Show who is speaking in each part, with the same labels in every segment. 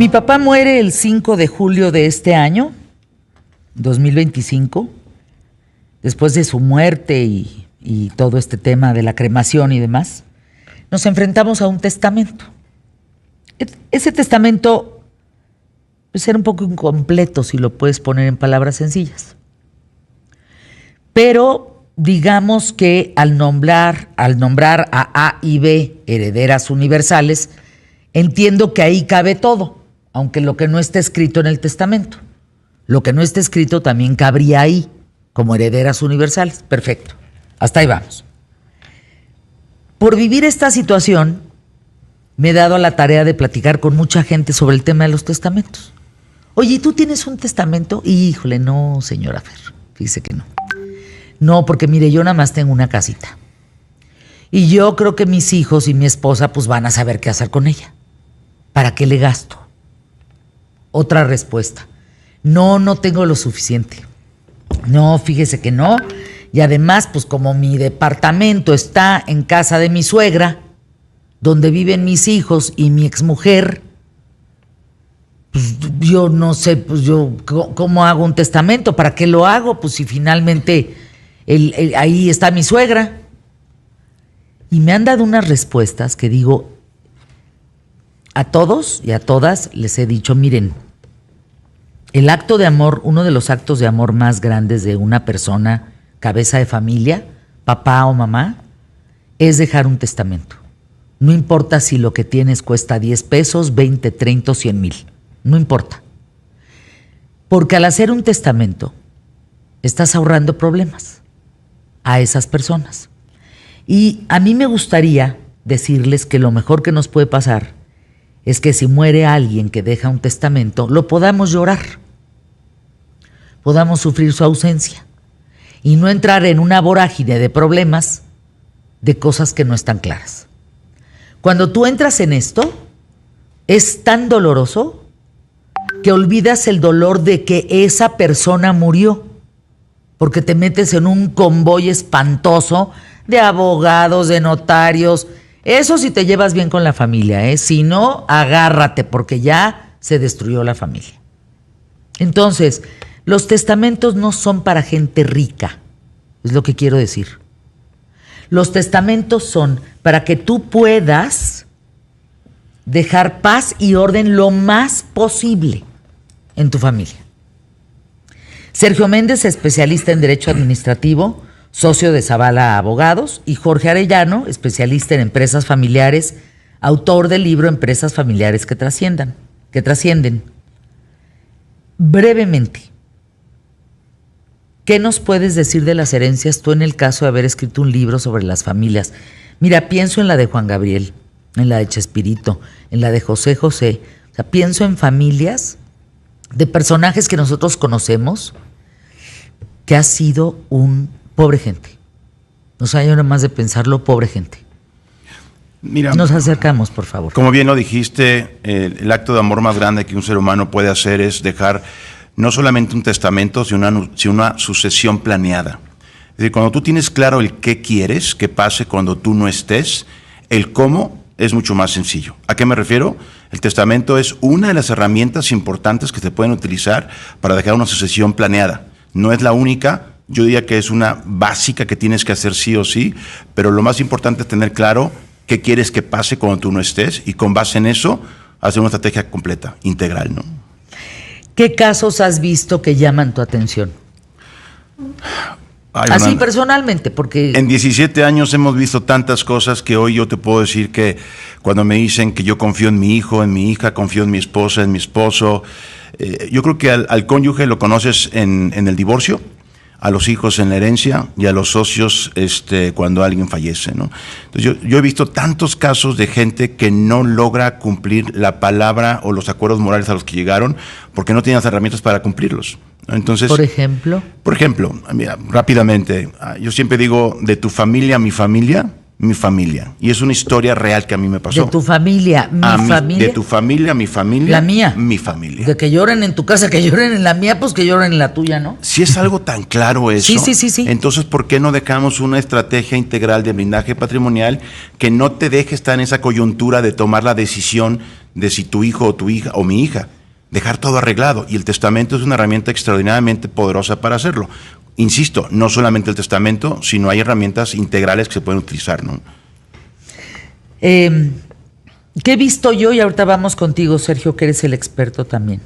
Speaker 1: Mi papá muere el 5 de julio de este año, 2025, después de su muerte y todo este tema de la cremación y demás. Nos enfrentamos a un testamento. Ese testamento pues, era un poco incompleto, si lo puedes poner en palabras sencillas. Pero digamos que al nombrar a A y B herederas universales, entiendo que ahí cabe todo, aunque lo que no esté escrito en el testamento. Lo que no esté escrito también cabría ahí, como herederas universales. Perfecto. Hasta ahí vamos. Por vivir esta situación, me he dado a la tarea de platicar con mucha gente sobre el tema de los testamentos. Oye, ¿tú tienes un testamento? Híjole, no, señora Fer, fíjese que no. No, porque mire, yo nada más tengo una casita. Y yo creo que mis hijos y mi esposa pues van a saber qué hacer con ella. ¿Para qué le gasto? Otra respuesta. No tengo lo suficiente. No, fíjese que no. Y además, pues como mi departamento está en casa de mi suegra, donde viven mis hijos y mi exmujer, pues yo no sé, pues yo, ¿cómo hago un testamento? ¿Para qué lo hago? Pues si finalmente ahí está mi suegra. Y me han dado unas respuestas que digo, a todos y a todas les he dicho, miren, el acto de amor, uno de los actos de amor más grandes de una persona, cabeza de familia, papá o mamá, es dejar un testamento. No importa si lo que tienes cuesta 10 pesos, 20, 30 o 100 mil. No importa. Porque al hacer un testamento, estás ahorrando problemas a esas personas. Y a mí me gustaría decirles que lo mejor que nos puede pasar es que si muere alguien que deja un testamento, lo podamos llorar, podamos sufrir su ausencia y no entrar en una vorágine de problemas de cosas que no están claras. Cuando tú entras en esto, es tan doloroso que olvidas el dolor de que esa persona murió, porque te metes en un convoy espantoso de abogados, de notarios. Eso si te llevas bien con la familia, ¿eh? Si no, agárrate, porque ya se destruyó la familia. Entonces, los testamentos no son para gente rica, es lo que quiero decir. Los testamentos son para que tú puedas dejar paz y orden lo más posible en tu familia. Sergio Méndez, especialista en Derecho Administrativo, socio de Zavala Abogados, y Jorge Arellano, especialista en empresas familiares, autor del libro Empresas Familiares que Trascienden. Brevemente, ¿qué nos puedes decir de las herencias tú en el caso de haber escrito un libro sobre las familias? Mira, pienso en la de Juan Gabriel, en la de Chespirito, en la de José José. O sea, pienso en familias de personajes que nosotros conocemos que ha sido un pobre gente. No sé, yo nada más de pensarlo, pobre gente.
Speaker 2: Mira,
Speaker 1: nos acercamos, por favor.
Speaker 2: Como bien lo dijiste, el acto de amor más grande que un ser humano puede hacer es dejar no solamente un testamento, sino una sucesión planeada. Es decir, cuando tú tienes claro el qué quieres que pase cuando tú no estés, el cómo es mucho más sencillo. ¿A qué me refiero? El testamento es una de las herramientas importantes que se pueden utilizar para dejar una sucesión planeada. No es la única. Yo diría que es una básica que tienes que hacer sí o sí, pero lo más importante es tener claro qué quieres que pase cuando tú no estés y con base en eso hacer una estrategia completa, integral, ¿no?
Speaker 1: ¿Qué casos has visto que llaman tu atención?
Speaker 2: Ay,
Speaker 1: así
Speaker 2: Fernanda,
Speaker 1: personalmente, porque...
Speaker 2: En 17 años hemos visto tantas cosas que hoy yo te puedo decir que cuando me dicen que yo confío en mi hijo, en mi hija, confío en mi esposa, en mi esposo, yo creo que al cónyuge lo conoces en el divorcio, a los hijos en la herencia y a los socios cuando alguien fallece, ¿no? Entonces yo he visto tantos casos de gente que no logra cumplir la palabra o los acuerdos morales a los que llegaron porque no tienen las herramientas para cumplirlos. Entonces,
Speaker 1: Por ejemplo,
Speaker 2: mira, rápidamente, yo siempre digo, de tu familia a mi familia, mi familia. Y es una historia real que a mí me pasó.
Speaker 1: de tu familia, mi familia.
Speaker 2: De tu familia, mi familia.
Speaker 1: La mía.
Speaker 2: Mi familia.
Speaker 1: De que lloren en tu casa, que lloren en la mía, pues que lloren en la tuya, ¿no?
Speaker 2: Si es algo tan claro eso,
Speaker 1: Sí.
Speaker 2: entonces ¿por qué no dejamos una estrategia integral de blindaje patrimonial que no te deje estar en esa coyuntura de tomar la decisión de si tu hijo o tu hija o mi hija, dejar todo arreglado. Y el testamento es una herramienta extraordinariamente poderosa para hacerlo. Insisto, no solamente el testamento, sino hay herramientas integrales que se pueden utilizar, ¿no?
Speaker 1: ¿Qué he visto yo? Y ahorita vamos contigo, Sergio, que eres el experto también.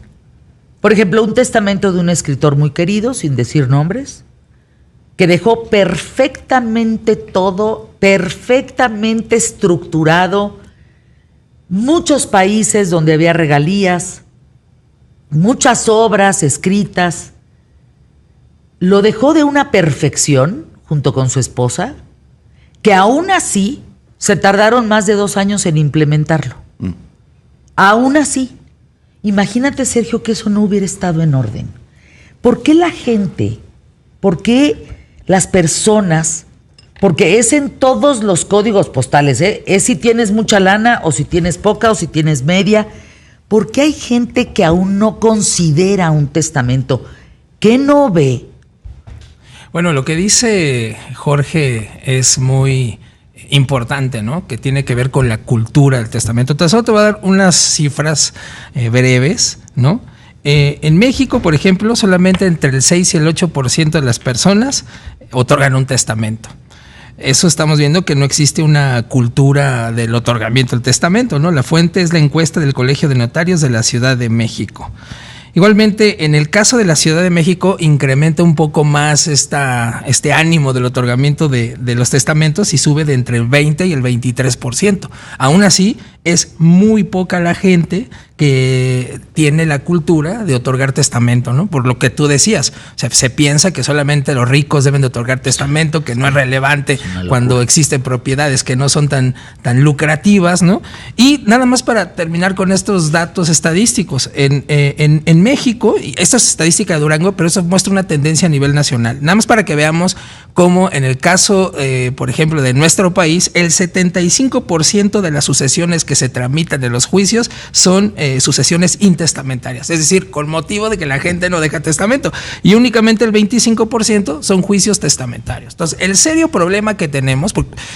Speaker 1: Por ejemplo, un testamento de un escritor muy querido, sin decir nombres, que dejó perfectamente todo, perfectamente estructurado, muchos países donde había regalías, muchas obras escritas. Lo dejó de una perfección junto con su esposa, que aún así se tardaron más de 2 años en implementarlo. Aún así, imagínate, Sergio, que eso no hubiera estado en orden. ¿Por qué la gente, por qué las personas, porque es en todos los códigos postales, es si tienes mucha lana o si tienes poca o si tienes media? ¿Por qué hay gente que aún no considera un testamento? ¿Qué no ve?
Speaker 3: Bueno, lo que dice Jorge es muy importante, ¿no? Que tiene que ver con la cultura del testamento. Entonces, solo te voy a dar unas cifras breves, ¿no? En México, por ejemplo, solamente entre el 6 y el 8% de las personas otorgan un testamento. Eso estamos viendo que no existe una cultura del otorgamiento del testamento, ¿no? La fuente es la encuesta del Colegio de Notarios de la Ciudad de México. Igualmente, en el caso de la Ciudad de México, incrementa un poco más este ánimo del otorgamiento de los testamentos y sube de entre el 20 y el 23%. Aún así, es muy poca la gente que tiene la cultura de otorgar testamento, ¿no? Por lo que tú decías, o sea, se piensa que solamente los ricos deben de otorgar testamento, que no es relevante cuando existen propiedades que no son tan lucrativas, ¿no? Y nada más para terminar con estos datos estadísticos, en México, y esta es estadística de Durango, pero eso muestra una tendencia a nivel nacional, nada más para que veamos cómo en el caso, por ejemplo, de nuestro país, el 75% de las sucesiones que se tramitan en los juicios son sucesiones intestamentarias, es decir, con motivo de que la gente no deja testamento, y únicamente el 25% son juicios testamentarios. Entonces, el serio problema que tenemos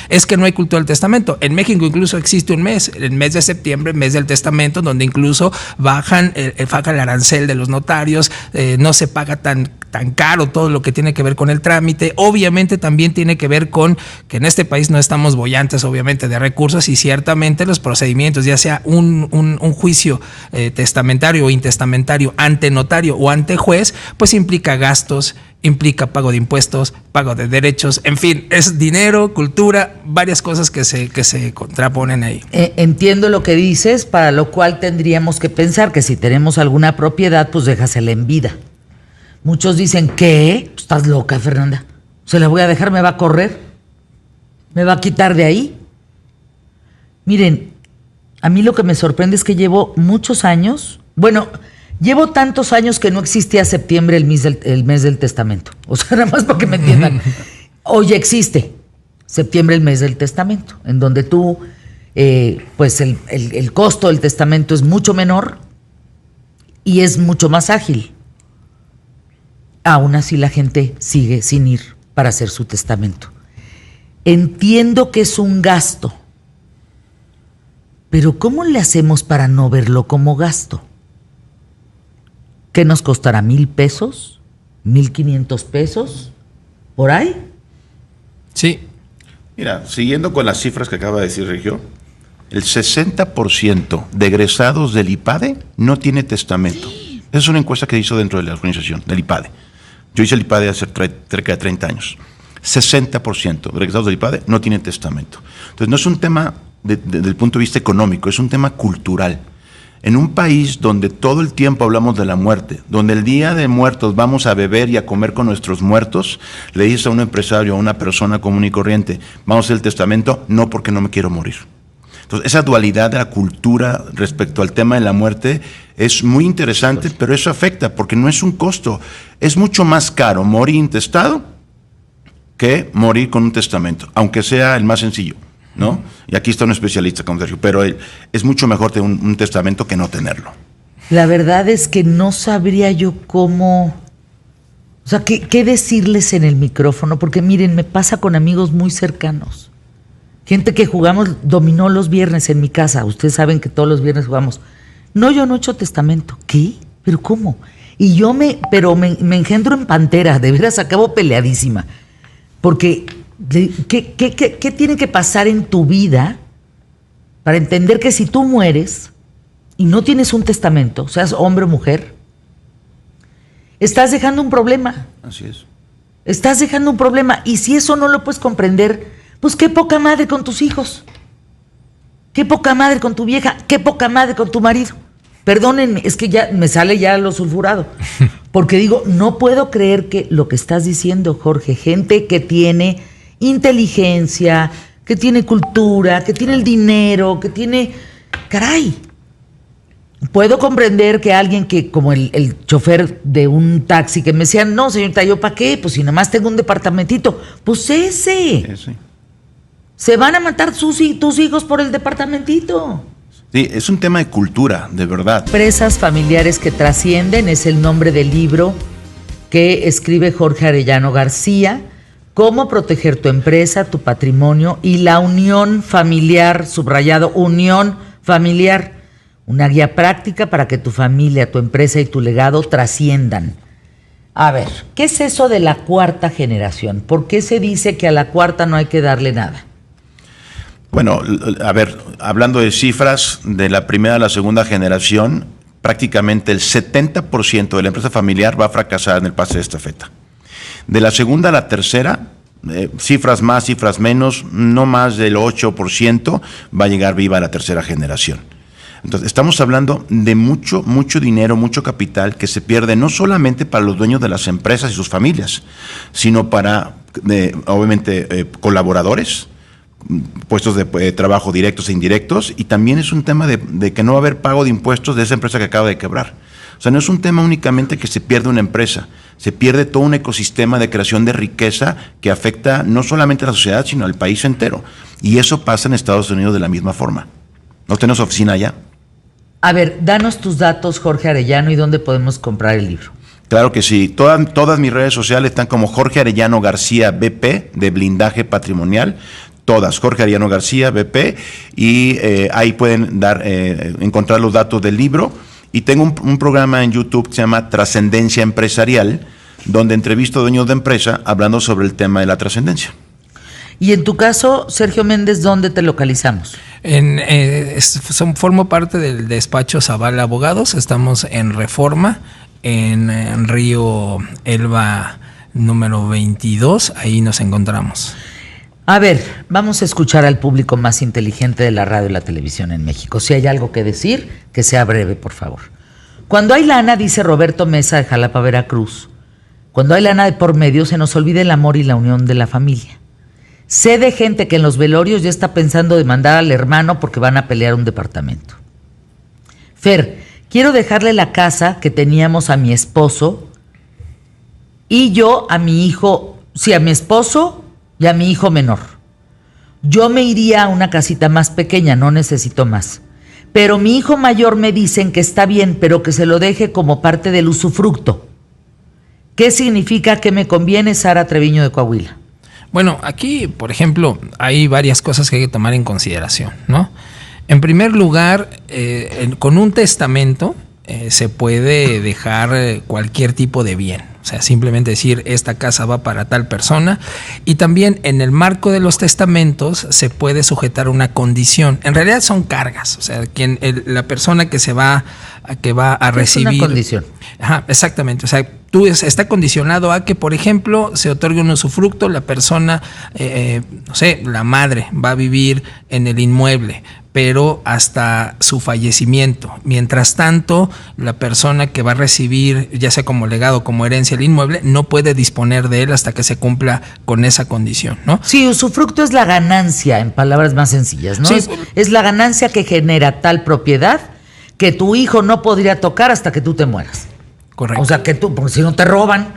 Speaker 3: es que no hay cultura del testamento. En México incluso existe un mes, el mes de septiembre, mes del testamento, donde incluso bajan el arancel de los notarios, no se paga tan caro todo lo que tiene que ver con el trámite. Obviamente también tiene que ver con que en este país no estamos bollantes, obviamente, de recursos, y ciertamente los procedimientos, ya sea un juicio testamentario o intestamentario ante notario o ante juez, pues implica gastos, implica pago de impuestos, pago de derechos, en fin, es dinero, cultura, varias cosas que se contraponen ahí.
Speaker 1: Entiendo lo que dices, para lo cual tendríamos que pensar que si tenemos alguna propiedad, pues déjasela en vida. Muchos dicen, ¿qué? ¿Estás loca, Fernanda? ¿Se la voy a dejar? ¿Me va a correr? ¿Me va a quitar de ahí? Miren, a mí lo que me sorprende es que llevo muchos años, llevo tantos años que no existía septiembre el mes del testamento. O sea, nada más para que me entiendan. Hoy existe septiembre el mes del testamento, en donde tú, pues el costo del testamento es mucho menor y es mucho más ágil. Aún así la gente sigue sin ir para hacer su testamento. Entiendo que es un gasto, pero ¿cómo le hacemos para no verlo como gasto? ¿Qué nos costará? ¿1,000 pesos? ¿1,500 pesos? ¿Por ahí?
Speaker 3: Sí.
Speaker 2: Mira, siguiendo con las cifras que acaba de decir Regio, el 60% de egresados del IPADE no tiene testamento. Esa es una encuesta que hizo dentro de la organización, del IPADE. Yo hice el IPADE hace cerca de 30 años. 60% de egresados del IPADE no tienen testamento. Entonces, no es un tema desde el punto de vista económico, es un tema cultural. En un país donde todo el tiempo hablamos de la muerte, donde el día de muertos vamos a beber y a comer con nuestros muertos, le dices a un empresario, a una persona común y corriente, vamos a hacer el testamento, no, porque no me quiero morir. Entonces, esa dualidad de la cultura respecto al tema de la muerte es muy interesante, pero eso afecta, porque no es un costo. Es mucho más caro morir intestado que morir con un testamento, aunque sea el más sencillo, ¿no? Y aquí está un especialista, como Sergio, pero es mucho mejor tener un testamento que no tenerlo.
Speaker 1: La verdad es que no sabría yo cómo, o sea, qué decirles en el micrófono, porque miren, me pasa con amigos muy cercanos. Gente que jugamos dominó los viernes en mi casa. Ustedes saben que todos los viernes jugamos. No, yo no he hecho testamento. ¿Qué? ¿Pero cómo? Y yo me engendro en pantera. De veras acabo peleadísima. Porque, ¿qué tiene que pasar en tu vida para entender que si tú mueres y no tienes un testamento, seas hombre o mujer, estás dejando un problema?
Speaker 2: Así es.
Speaker 1: Estás dejando un problema. Y si eso no lo puedes comprender, pues qué poca madre con tus hijos, qué poca madre con tu vieja, qué poca madre con tu marido. Perdónenme, es que ya me sale ya lo sulfurado. Porque digo, no puedo creer que lo que estás diciendo, Jorge, gente que tiene inteligencia, que tiene cultura, que tiene el dinero, que tiene... Caray, puedo comprender que alguien que, como el chofer de un taxi, que me decía, no, señorita, ¿yo para qué? Pues si nada más tengo un departamentito. Pues ese. Se van a matar tus hijos por el departamentito.
Speaker 2: Sí, es un tema de cultura, de verdad.
Speaker 1: Empresas familiares que trascienden es el nombre del libro que escribe Jorge Arellano García. Cómo proteger tu empresa, tu patrimonio y la unión familiar, subrayado, unión familiar. Una guía práctica para que tu familia, tu empresa y tu legado trasciendan. A ver, ¿qué es eso de la cuarta generación? ¿Por qué se dice que a la cuarta no hay que darle nada?
Speaker 2: Bueno, a ver, hablando de cifras, de la primera a la segunda generación, prácticamente el 70% de la empresa familiar va a fracasar en el pase de estafeta. De la segunda a la tercera, cifras más, cifras menos, no más del 8% va a llegar viva a la tercera generación. Entonces, estamos hablando de mucho dinero, mucho capital que se pierde no solamente para los dueños de las empresas y sus familias, sino para, obviamente, colaboradores, puestos de trabajo directos e indirectos, y también es un tema de que no va a haber pago de impuestos de esa empresa que acaba de quebrar. O sea, no es un tema únicamente que se pierde una empresa, se pierde todo un ecosistema de creación de riqueza que afecta no solamente a la sociedad, sino al país entero. Y eso pasa en Estados Unidos de la misma forma. ¿No tenemos oficina allá?
Speaker 1: A ver, danos tus datos, Jorge Arellano, y dónde podemos comprar el libro.
Speaker 2: Claro que sí. Todas mis redes sociales están como Jorge Arellano García BP, de blindaje patrimonial. Todas, Jorge Arellano García BP, y ahí pueden encontrar los datos del libro. Y tengo un programa en YouTube que se llama Trascendencia Empresarial, donde entrevisto a dueños de empresa hablando sobre el tema de la trascendencia.
Speaker 1: Y en tu caso, Sergio Méndez, ¿dónde te localizamos?
Speaker 3: Formo parte del despacho Zavala Abogados. Estamos en Reforma, en Río Elba número 22. Ahí nos encontramos.
Speaker 1: A ver, vamos a escuchar al público más inteligente de la radio y la televisión en México. Si hay algo que decir, que sea breve, por favor. Cuando hay lana, dice Roberto Mesa de Jalapa, Veracruz, cuando hay lana de por medio, se nos olvida el amor y la unión de la familia. Sé de gente que en los velorios ya está pensando demandar al hermano porque van a pelear un departamento. Fer, quiero dejarle la casa que teníamos a mi esposo y yo a mi hijo, sí, a mi esposo y a mi hijo menor. Yo me iría a una casita más pequeña, no necesito más. Pero mi hijo mayor me dicen que está bien, pero que se lo deje como parte del usufructo. ¿Qué significa que me conviene, Sara Treviño de Coahuila?
Speaker 3: Bueno, aquí, por ejemplo, hay varias cosas que hay que tomar en consideración, ¿no? En primer lugar, con un testamento se puede dejar cualquier tipo de bien. O sea, simplemente decir, esta casa va para tal persona. Y también en el marco de los testamentos se puede sujetar una condición. En realidad son cargas. O sea, la persona que va a recibir...
Speaker 1: Es una condición.
Speaker 3: Ajá, exactamente. O sea, está condicionado a que, por ejemplo, se otorgue un usufructo, la persona, no sé, la madre va a vivir en el inmueble, pero hasta su fallecimiento. Mientras tanto, la persona que va a recibir, ya sea como legado o como herencia el inmueble, no puede disponer de él hasta que se cumpla con esa condición, ¿no?
Speaker 1: Sí, usufructo es la ganancia, en palabras más sencillas, ¿no?
Speaker 3: Sí,
Speaker 1: es la ganancia que genera tal propiedad que tu hijo no podría tocar hasta que tú te mueras.
Speaker 3: Correcto.
Speaker 1: O sea, que tú, porque si no te roban,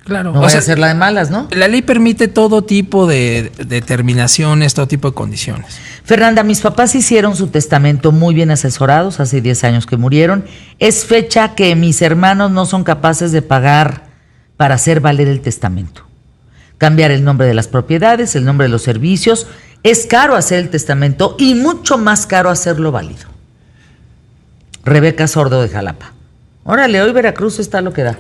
Speaker 3: claro,
Speaker 1: no vaya a ser la de malas, ¿no?
Speaker 3: La ley permite todo tipo de determinaciones, todo tipo de condiciones.
Speaker 1: Fernanda, mis papás hicieron su testamento muy bien asesorados, hace 10 años que murieron. Es fecha que mis hermanos no son capaces de pagar para hacer valer el testamento. Cambiar el nombre de las propiedades, el nombre de los servicios, Es caro hacer el testamento y mucho más caro hacerlo válido. Rebeca Sordo de Jalapa. Órale, hoy Veracruz está lo que da.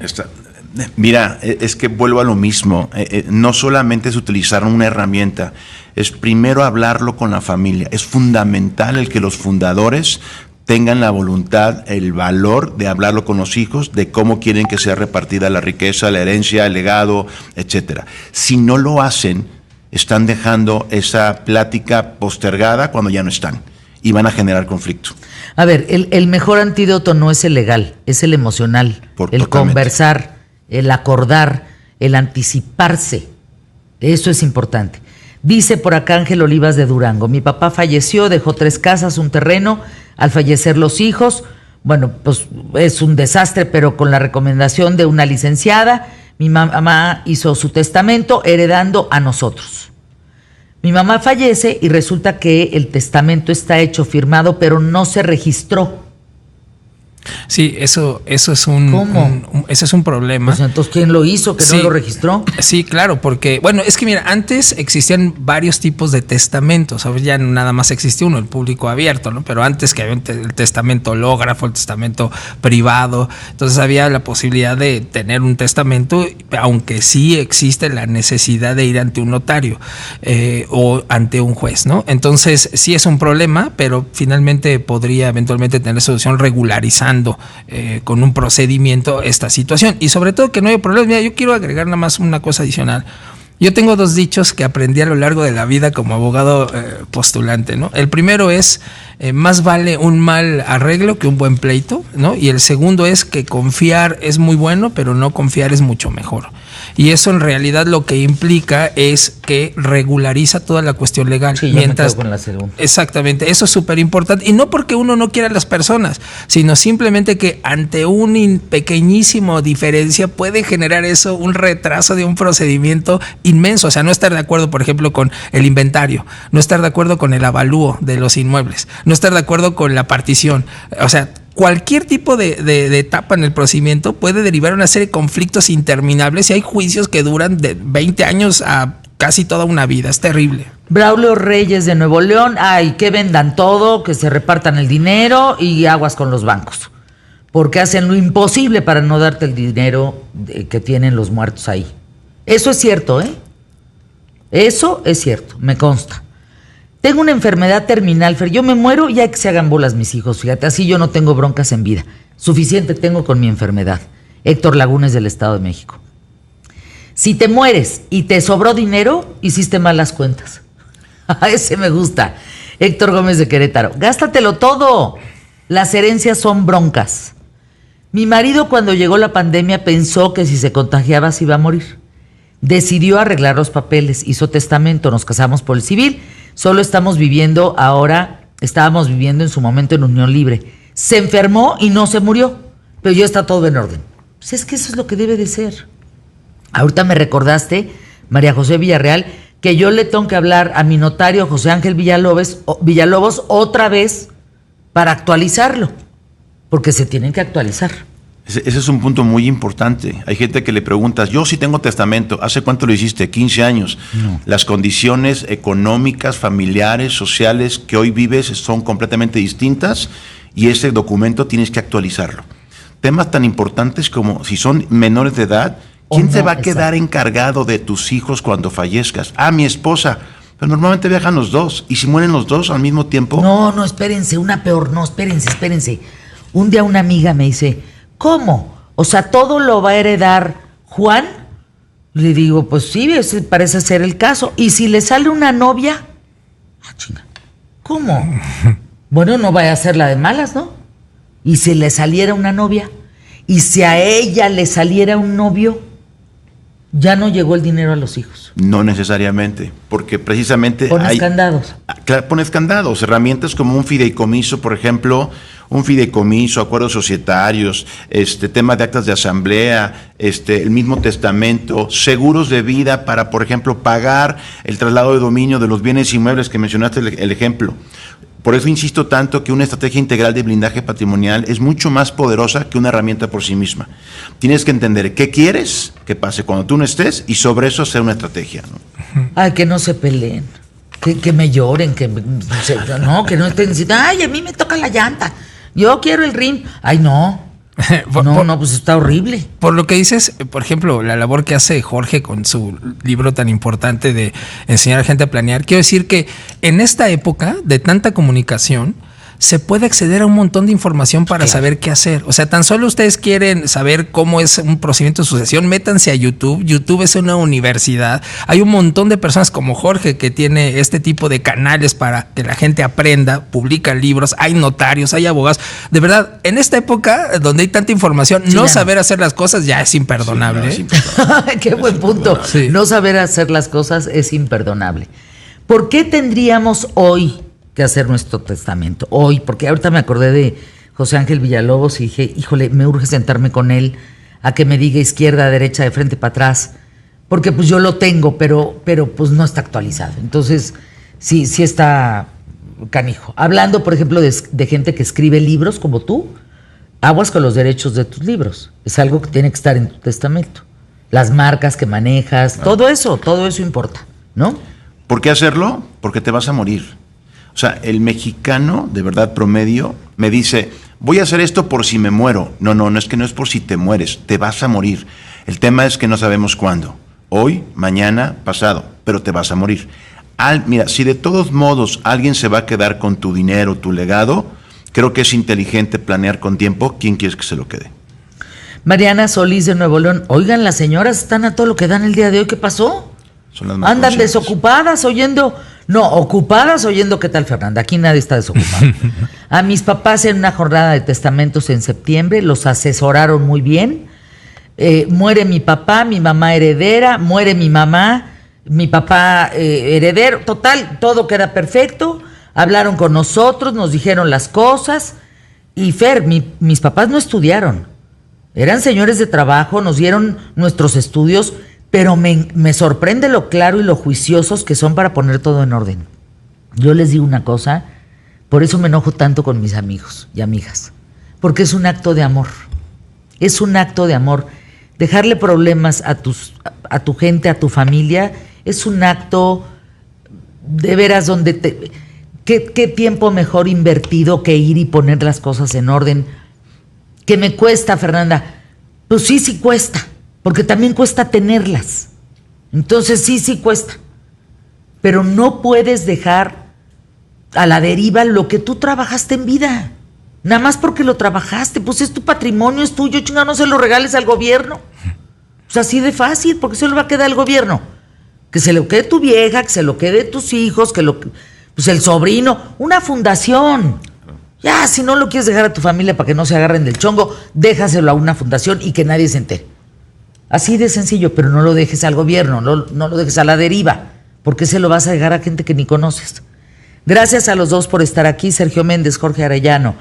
Speaker 2: Mira, es que vuelvo a lo mismo. No solamente es utilizar una herramienta, es primero hablarlo con la familia. Es fundamental el que los fundadores tengan la voluntad, el valor de hablarlo con los hijos, de cómo quieren que sea repartida la riqueza, la herencia, el legado, etcétera. Si no lo hacen, están dejando esa plática postergada cuando ya no están y van a generar conflicto.
Speaker 1: A ver, el mejor antídoto no es el legal, es el emocional, el conversar, el acordar, el anticiparse. Eso es importante. Dice por acá Ángel Olivas de Durango: mi papá falleció, dejó 3 casas, un terreno. Al fallecer los hijos, bueno, pues es un desastre, pero con la recomendación de una licenciada, mi mamá hizo su testamento heredando a nosotros. Mi mamá fallece y resulta que el testamento está hecho, firmado, pero no se registró.
Speaker 3: Sí, eso es ese es un problema.
Speaker 1: Pues entonces, ¿quién lo hizo? ¿Que
Speaker 3: sí,
Speaker 1: no lo registró?
Speaker 3: Sí, claro, porque, bueno, es que mira, antes existían varios tipos de testamentos, ¿sabes? Ya nada más existía uno, el público abierto, ¿no? Pero antes que había el testamento hológrafo, el testamento privado, entonces había la posibilidad de tener un testamento, aunque sí existe la necesidad de ir ante un notario o ante un juez, ¿no? Entonces, sí es un problema, pero finalmente podría eventualmente tener solución regularizando con un procedimiento esta situación, y sobre todo que no hay problemas. Mira, yo quiero agregar nada más una cosa adicional. Yo tengo 2 dichos que aprendí a lo largo de la vida como abogado postulante, ¿no? El primero es más vale un mal arreglo que un buen pleito, ¿no? Y el segundo es que confiar es muy bueno, pero no confiar es mucho mejor. Y eso en realidad lo que implica es que regulariza toda la cuestión legal.
Speaker 1: Sí,
Speaker 3: mientras,
Speaker 1: yo me quedo con la segunda.
Speaker 3: Exactamente, eso es súper importante. Y no porque uno no quiera a las personas, sino simplemente que ante un pequeñísimo diferencia puede generar eso un retraso de un procedimiento inmenso. O sea, no estar de acuerdo, por ejemplo, con el inventario, no estar de acuerdo con el avalúo de los inmuebles, no estar de acuerdo con la partición. O sea, cualquier tipo de etapa en el procedimiento puede derivar una serie de conflictos interminables, y hay juicios que duran de 20 años a casi toda una vida. Es terrible.
Speaker 1: Braulio Reyes de Nuevo León: ay, que vendan todo, que se repartan el dinero y aguas con los bancos, porque hacen lo imposible para no darte el dinero que tienen los muertos ahí. Eso es cierto, ¿eh? Eso es cierto, me consta. Tengo una enfermedad terminal, Fer. Yo me muero y hay que se hagan bolas mis hijos. Fíjate, así yo no tengo broncas en vida. Suficiente tengo con mi enfermedad. Héctor Lagunes del Estado de México. Si te mueres y te sobró dinero, hiciste malas cuentas. A ese me gusta. Héctor Gómez de Querétaro: gástatelo todo. Las herencias son broncas. Mi marido, cuando llegó la pandemia, pensó que si se contagiaba se iba a morir. Decidió arreglar los papeles, hizo testamento, nos casamos por el civil. Solo estábamos viviendo en su momento en unión libre. Se enfermó y no se murió, pero ya está todo en orden. Pues es que eso es lo que debe de ser. Ahorita me recordaste, María José Villarreal, que yo le tengo que hablar a mi notario José Ángel Villalobos otra vez para actualizarlo, porque se tienen que actualizar.
Speaker 2: Ese es un punto muy importante. Hay gente que le preguntas: yo sí tengo testamento. ¿Hace cuánto lo hiciste? 15 años. No. Las condiciones económicas, familiares, sociales que hoy vives son completamente distintas, y ese documento tienes que actualizarlo. Temas tan importantes como si son menores de edad, ¿quién se va a quedar encargado de tus hijos cuando fallezcas? Mi esposa. Pero normalmente viajan los dos. ¿Y si mueren los dos al mismo tiempo?
Speaker 1: No, espérense, una peor. No, espérense. Un día una amiga me dice: ¿cómo? O sea, ¿todo lo va a heredar Juan? Le digo: pues sí, ese parece ser el caso. ¿Y si le sale una novia? Chinga. ¿Cómo? Bueno, no vaya a ser la de malas, ¿no? ¿Y si le saliera una novia? ¿Y si a ella le saliera un novio? Ya no llegó el dinero a los hijos.
Speaker 2: No necesariamente, porque precisamente
Speaker 1: pones candados.
Speaker 2: Claro, pones candados, herramientas como un fideicomiso, por ejemplo, acuerdos societarios, temas de actas de asamblea, el mismo testamento, seguros de vida para, por ejemplo, pagar el traslado de dominio de los bienes inmuebles que mencionaste el ejemplo. Por eso insisto tanto que una estrategia integral de blindaje patrimonial es mucho más poderosa que una herramienta por sí misma. Tienes que entender qué quieres que pase cuando tú no estés y sobre eso hacer una estrategia, ¿no?
Speaker 1: Ay, que no se peleen. Que me lloren, que no estén diciendo, ay, a mí me toca la llanta, yo quiero el rin. Ay, no. Pues está horrible.
Speaker 3: Por lo que dices, por ejemplo, la labor que hace Jorge con su libro tan importante de enseñar a la gente a planear, quiero decir que en esta época de tanta comunicación, se puede acceder a un montón de información para saber qué hacer. O sea, tan solo ustedes quieren saber cómo es un procedimiento de sucesión, métanse a YouTube. YouTube es una universidad. Hay un montón de personas como Jorge que tiene este tipo de canales para que la gente aprenda, publican libros, hay notarios, hay abogados. De verdad, en esta época donde hay tanta información, no saber hacer las cosas ya es imperdonable.
Speaker 2: Sí, no, es imperdonable.
Speaker 1: Qué buen punto.
Speaker 3: Sí.
Speaker 1: No saber hacer las cosas es imperdonable. ¿Por qué tendríamos hoy que hacer nuestro testamento? Hoy, porque ahorita me acordé de José Ángel Villalobos y dije, híjole, me urge sentarme con él a que me diga izquierda, derecha, de frente para atrás, porque pues yo lo tengo, pero pues no está actualizado. Entonces, sí está canijo. Hablando, por ejemplo, de gente que escribe libros como tú, aguas con los derechos de tus libros. Es algo que tiene que estar en tu testamento. Las marcas que manejas, todo eso importa, ¿no?
Speaker 2: ¿Por qué hacerlo? Porque te vas a morir. O sea, el mexicano, de verdad promedio, me dice, voy a hacer esto por si me muero. No es que no es por si te mueres, te vas a morir. El tema es que no sabemos cuándo. Hoy, mañana, pasado, pero te vas a morir. Mira, si de todos modos alguien se va a quedar con tu dinero, tu legado, creo que es inteligente planear con tiempo quién quieres que se lo quede.
Speaker 1: Mariana Solís de Nuevo León. Oigan, las señoras están a todo lo que dan el día de hoy. ¿Qué pasó?
Speaker 2: Son las más
Speaker 1: Andan
Speaker 2: conscientes.
Speaker 1: desocupadas ocupadas oyendo qué tal, Fernanda. Aquí nadie está desocupado. A mis papás en una jornada de testamentos en septiembre los asesoraron muy bien. Muere mi papá, mi mamá heredera, muere mi mamá, mi papá heredero. Total, todo queda perfecto. Hablaron con nosotros, nos dijeron las cosas. Y Fer, mis papás no estudiaron. Eran señores de trabajo, nos dieron nuestros estudios, pero me sorprende lo claro y lo juiciosos que son para poner todo en orden. Yo les digo una cosa, por eso me enojo tanto con mis amigos y amigas, porque es un acto de amor. Es un acto de amor. Dejarle problemas a tu gente, a tu familia, es un acto de veras donde ¿qué tiempo mejor invertido que ir y poner las cosas en orden? ¿Qué me cuesta, Fernanda? Pues sí cuesta. Porque también cuesta tenerlas. Entonces sí cuesta. Pero no puedes dejar a la deriva lo que tú trabajaste en vida. Nada más porque lo trabajaste, pues es tu patrimonio, es tuyo, chinga, no se lo regales al gobierno. Pues así de fácil, porque se lo va a quedar al gobierno. Que se lo quede tu vieja, que se lo quede tus hijos, pues el sobrino, una fundación. Ya, si no lo quieres dejar a tu familia para que no se agarren del chongo, déjaselo a una fundación y que nadie se entere. Así de sencillo, pero no lo dejes al gobierno, no lo dejes a la deriva, porque se lo vas a dejar a gente que ni conoces. Gracias a los dos por estar aquí, Sergio Méndez, Jorge Arellano.